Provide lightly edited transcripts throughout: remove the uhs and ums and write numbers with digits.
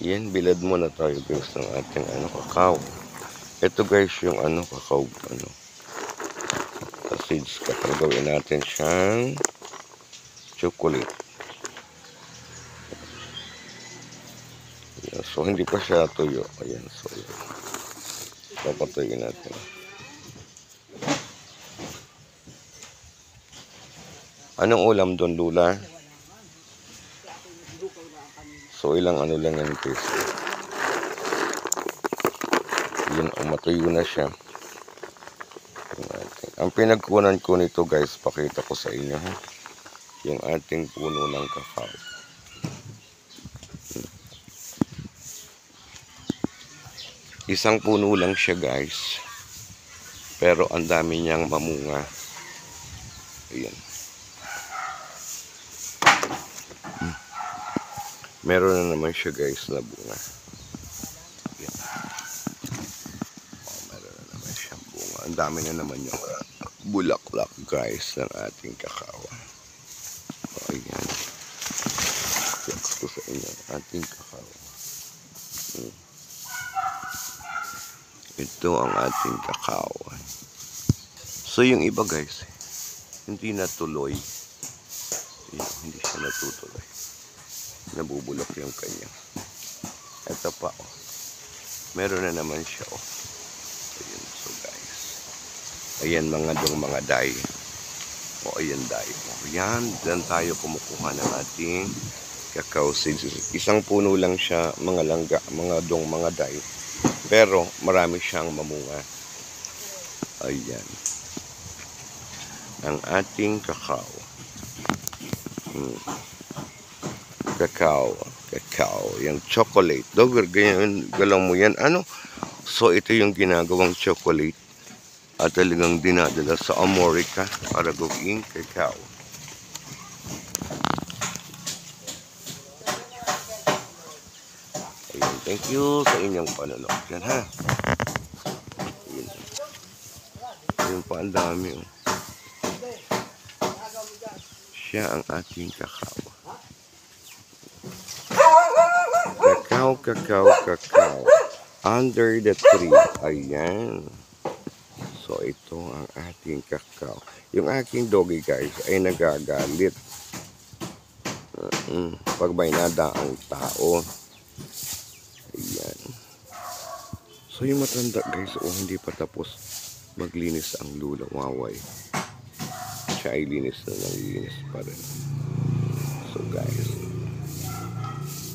Yan, bilad muna tayo guys ng ating kakao. Ito guys yung kakao, seeds. Gagawin natin siyang chocolate. Ayan, so hindi pa siya tuyo. Ayan, so yan. Papatuyin natin. Anong ulam doon, Lula? So ilang lang yan guys. Yun, matuyo na siya. Ang pinagkunan ko nito guys, pakita ko sa inyo ha. Yung ating puno ng kakao. Isang puno lang siya guys. Pero ang dami niyang mamunga. Ayan. Meron na naman siya guys na bunga. Ayan. Meron na naman siyang bunga. Ang dami na naman yung bulaklak guys ng ating kakao. Ayan. Check ko sa inyo ating kakao. Ito ang ating kakao. So yung iba guys, hindi natuloy. Hindi siya natutuloy. Nabubulok yung kanya. Ito pa oh. Meron na naman siya oh. Ayan, so guys. Ayan mga dye. O ayan dye. O yan, dyan tayo kumukuha ng ating cacao seeds. Isang puno lang siya, mga langga, mga dye. Pero marami siyang mamunga. Ayan. Ang ating kakao. Kakao. Yung chocolate. Dover, ganyan, galang mo yan. So, ito yung ginagawang chocolate. At talagang dinadala sa America para gawing kakao. Ayan, thank you sa inyong panonood. Yan ha. Ayan. Ayan pa, ang dami. Oh. Siya ang ating kakao. Kakao. Under the tree. Ayan. So, ito ang ating kakao. Yung aking doggy guys ay nagagalit. Pag may nadaang tao. Ayan. So, yung matanda guys, hindi pa tapos maglinis ang lula. Waway. Siya ay linis pa rin. So, guys.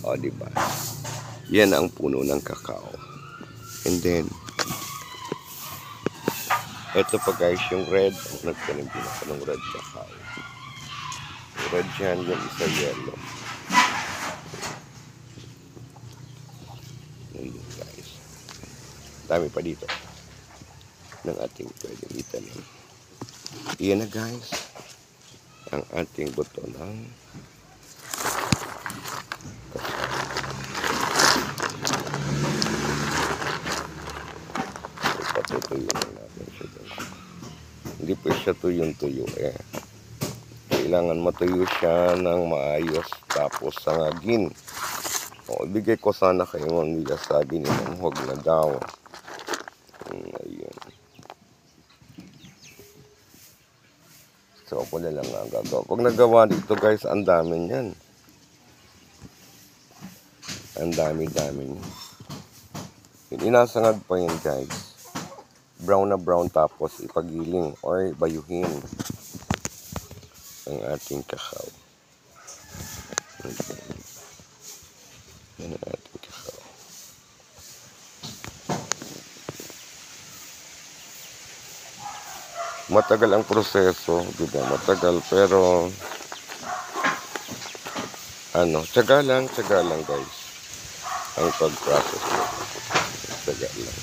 O, diba? Yan ang puno ng kakao. And then, ito pa guys, yung red. Nagtanim din ako ng red kakao. Red yan, yung isa yellow. Ayun guys. Dami pa dito. Ng ating pwedeng itanim. Iyan na guys. Ang ating buto ng patutuyo na natin siya guys. Hindi po siya tuyong-tuyo eh. Kailangan matuyo siya ng maayos tapos sangagin. O, ibigay ko sana kayo ang sabi nilang huwag na daw. Ayun. So, ako na lang ang gagawa. Pag nagawa dito guys, ang dami niyan. Ang dami-dami. Inasangag pa yan guys. Brown na brown tapos ipagiling or bayuhin ang ating kakao. Okay. Yan ang ating kakao. Matagal ang proseso, diba? Matagal pero tiyaga lang guys. Ang pag-process mo. Tiyaga lang.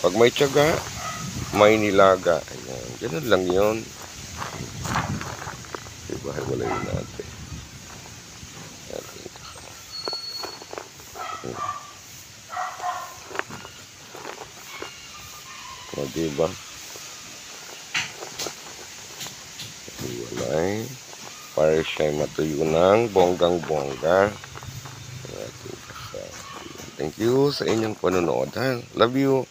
Pag may tiyaga, may nilaga. Ayan. Ganun lang yun. Diba? Hiwalayin natin. O, diba? Hiwalay. Para siya matuyo ng bonggang-bongga. Ating kakao. Thank you sa inyong panonood. Ha? Love you.